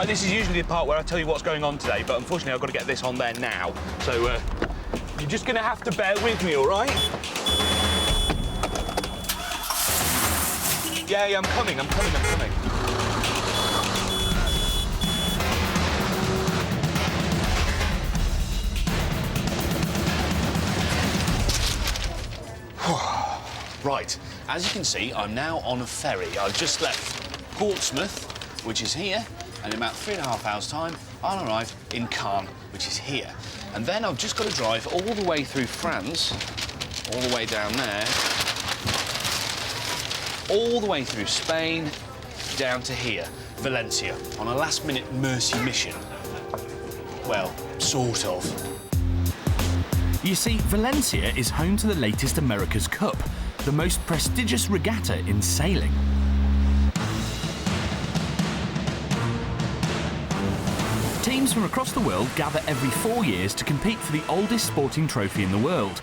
Right, this is usually the part where I tell you what's going on today, but unfortunately I've got to get this on there now. So, you're just going to have to bear with me, all right? Yeah, I'm coming. Right, as you can see, I'm now on a ferry. I've just left Portsmouth, which is here, and in about 3.5 hours' time, I'll arrive in Cannes, which is here. And then I've just got to drive all the way through France, all the way down there, all the way through Spain, down to here, Valencia, on a last-minute mercy mission. Well, sort of. You see, Valencia is home to the latest America's Cup, the most prestigious regatta in sailing. Teams from across the world gather every 4 years to compete for the oldest sporting trophy in the world.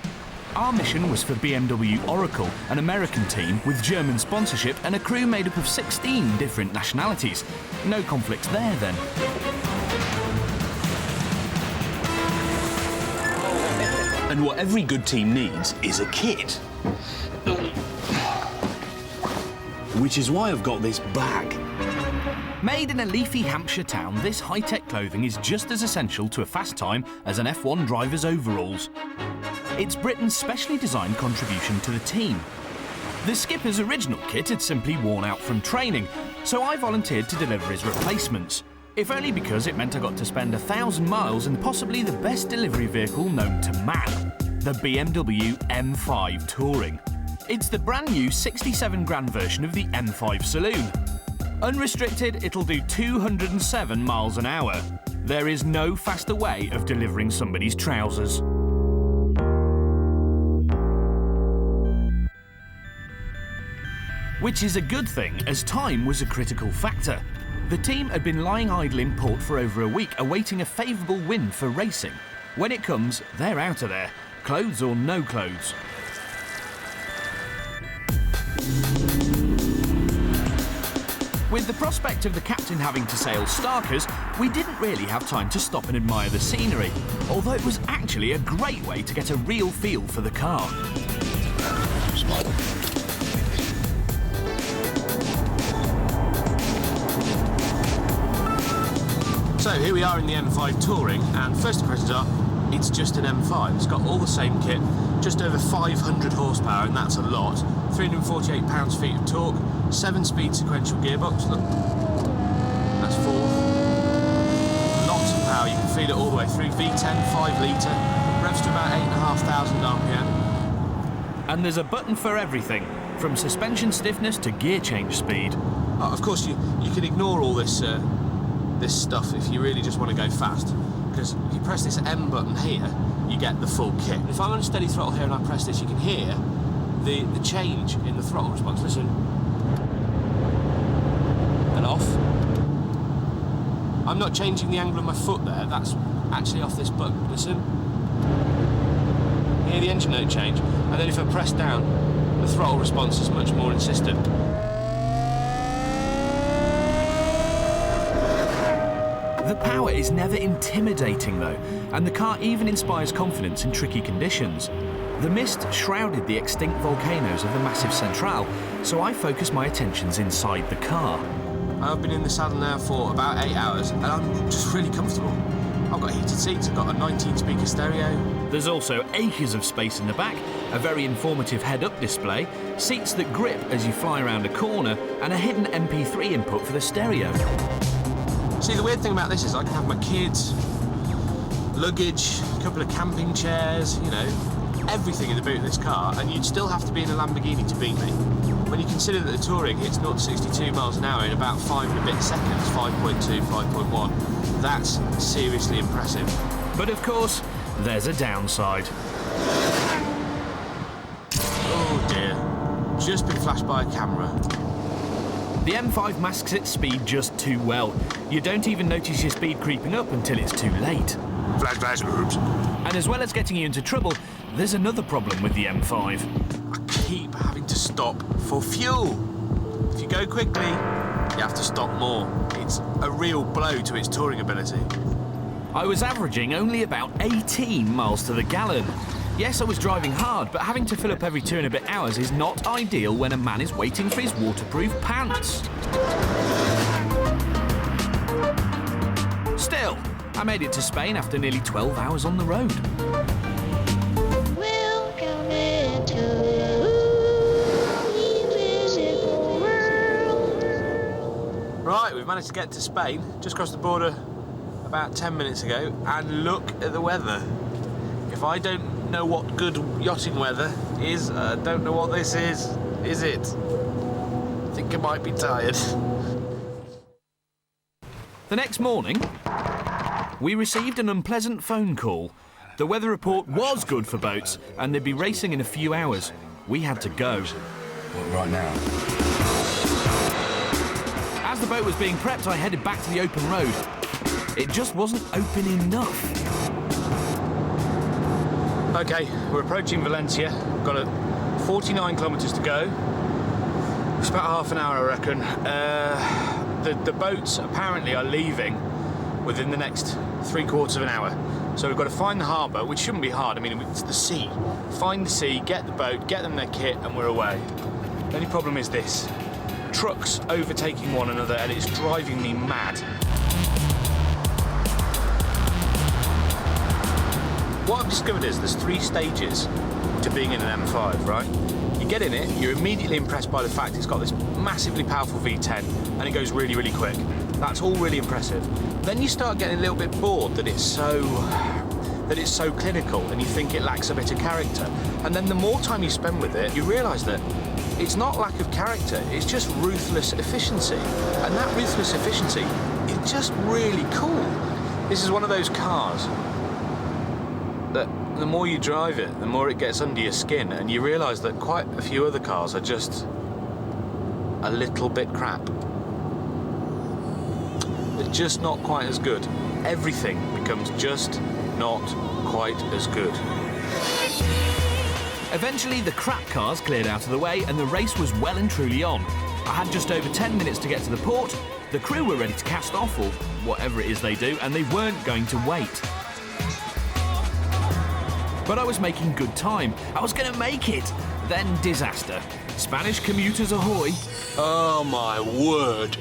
Our mission was for BMW Oracle, an American team with German sponsorship and a crew made up of 16 different nationalities. No conflicts there, then. And what every good team needs is a kit. Which is why I've got this bag. Made in a leafy Hampshire town, this high-tech clothing is just as essential to a fast time as an F1 driver's overalls. It's Britain's specially designed contribution to the team. The skipper's original kit had simply worn out from training, so I volunteered to deliver his replacements, if only because it meant I got to spend 1,000 miles in possibly the best delivery vehicle known to man, the BMW M5 Touring. It's the brand new 67 grand version of the M5 Saloon. Unrestricted, it'll do 207 miles an hour. There is no faster way of delivering somebody's trousers. Which is a good thing, as time was a critical factor. The team had been lying idle in port for over a week, awaiting a favourable wind for racing. When it comes, they're out of there, clothes or no clothes. With the prospect of the captain having to sail starkers, we didn't really have time to stop and admire the scenery, although it was actually a great way to get a real feel for the car. So here we are in the M5 Touring, and first impressions are, it's just an M5. It's got all the same kit, just over 500 horsepower, and that's a lot. 348 pounds-feet of torque, 7-speed sequential gearbox, look. That's 4. Lots of power, you can feel it all the way through. V10, 5 litre, revs to about 8,500 RPM. And there's a button for everything, from suspension stiffness to gear change speed. Of course, you can ignore all this this stuff if you really just want to go fast, because if you press this M button here, you get the full kit. If I'm on a steady throttle here and I press this, you can hear the change in the throttle response. Listen. And off. I'm not changing the angle of my foot there, that's actually off this button. Listen. Hear the engine note change, and then if I press down, the throttle response is much more insistent. The power is never intimidating though, and the car even inspires confidence in tricky conditions. The mist shrouded the extinct volcanoes of the massive Central, so I focused my attentions inside the car. I've been in the saddle now for about 8 hours, and I'm just really comfortable. I've got heated seats, I've got a 19-speaker stereo. There's also acres of space in the back, a very informative head-up display, seats that grip as you fly around a corner, and a hidden MP3 input for the stereo. See, the weird thing about this is I can have my kids, luggage, a couple of camping chairs, you know, everything in the boot of this car, and you'd still have to be in a Lamborghini to beat me. When you consider that the Touring hits 0 to 62 miles an hour in about 5 and a bit seconds, 5.2, 5.1, that's seriously impressive. But of course, there's a downside. Oh dear, just been flashed by a camera. The M5 masks its speed just too well. You don't even notice your speed creeping up until it's too late. Flash, oops. And as well as getting you into trouble, there's another problem with the M5. I keep having to stop for fuel. If you go quickly, you have to stop more. It's a real blow to its touring ability. I was averaging only about 18 miles to the gallon. Yes, I was driving hard, but having to fill up every 2 and a bit hours is not ideal when a man is waiting for his waterproof pants. Still, I made it to Spain after nearly 12 hours on the road. Welcome into the invisible world. Right, we've managed to get to Spain, just crossed the border about 10 minutes ago, and look at the weather. If I don't know what good yachting weather is, I don't know what this is it? I think I might be tired. The next morning, we received an unpleasant phone call. The weather report was good for boats, and they'd be racing in a few hours. We had to go. What, right now? As the boat was being prepped, I headed back to the open road. It just wasn't open enough. Okay, we're approaching Valencia. We've got 49 kilometres to go. It's about half an hour, I reckon. The boats apparently are leaving within the next 3/4 of an hour. So we've got to find the harbour, which shouldn't be hard. I mean, it's the sea. Find the sea, get the boat, get them their kit, and we're away. The only problem is this. Trucks overtaking one another, and it's driving me mad. What I've discovered is there's 3 stages to being in an M5, right? You get in it, you're immediately impressed by the fact it's got this massively powerful V10 and it goes really, really quick. That's all really impressive. Then you start getting a little bit bored that it's so clinical and you think it lacks a bit of character. And then the more time you spend with it, you realise that it's not lack of character, it's just ruthless efficiency. And that ruthless efficiency is just really cool. This is one of those cars that the more you drive it, the more it gets under your skin, and you realise that quite a few other cars are just a little bit crap. They're just not quite as good. Everything becomes just not quite as good. Eventually, the crap cars cleared out of the way and the race was well and truly on. I had just over 10 minutes to get to the port, the crew were ready to cast off, or whatever it is they do, and they weren't going to wait. But I was making good time. I was going to make it. Then disaster. Spanish commuters ahoy. Oh my word.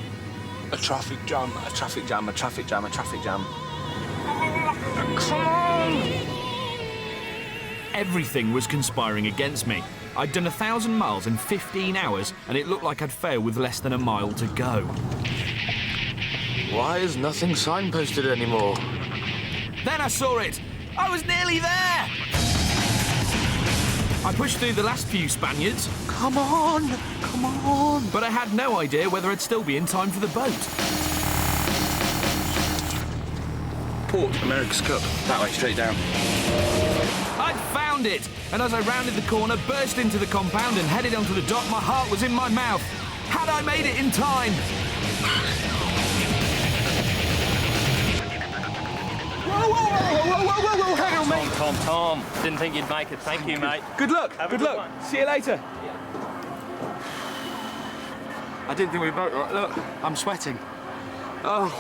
A traffic jam, a traffic jam, a traffic jam, a traffic jam. Come on! Everything was conspiring against me. I'd done 1,000 miles in 15 hours, and it looked like I'd failed with less than a mile to go. Why is nothing signposted anymore? Then I saw it. I was nearly there! I pushed through the last few Spaniards. Come on! Come on! But I had no idea whether I'd still be in time for the boat. Port, America's Cup. That way, straight down. I'd found it! And as I rounded the corner, burst into the compound and headed onto the dock, my heart was in my mouth. Had I made it in time? Whoa, hang on, mate. Tom. Didn't think you'd make it. Thank you, mate. Good luck, Have a good good luck. one. See you later. I didn't think we'd boat right. Look, I'm sweating. Oh.